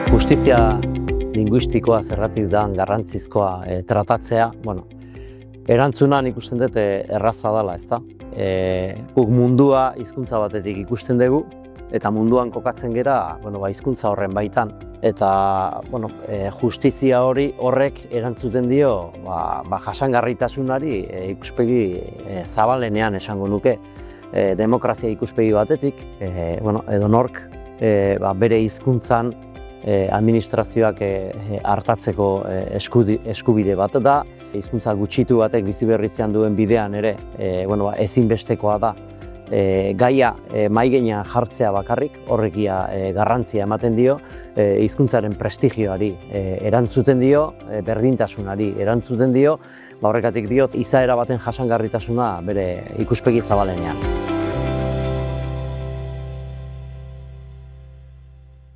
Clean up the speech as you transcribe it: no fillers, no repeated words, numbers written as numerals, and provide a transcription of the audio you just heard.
Justizia linguistikoa zergatik da garrantzizkoa tratatzea, erantzunan ikusten dut erraza dela, ezta? Guk mundua hizkuntza batetik ikusten dugu eta munduan kokatzen gera, hizkuntza horren baitan. Eta justizia horrek erantzuten dio jasangarritasunari ikuspegi zabalenean esango nuke. Demokrazia ikuspegi batetik, edonork bere hizkuntzan administrazioak hartatzeko eskubide bat da. Hizkuntza gutxitu batek biziberritzean duen bidean ere ezinbestekoa da gaia mahai gainean jartzea bakarrik, horrekia garrantzia ematen dio, hizkuntzaren prestigioari erantzuten dio, berdintasunari erantzuten dio, horrekatik diot izaera baten jasangarritasuna bere ikuspegi zabalenean.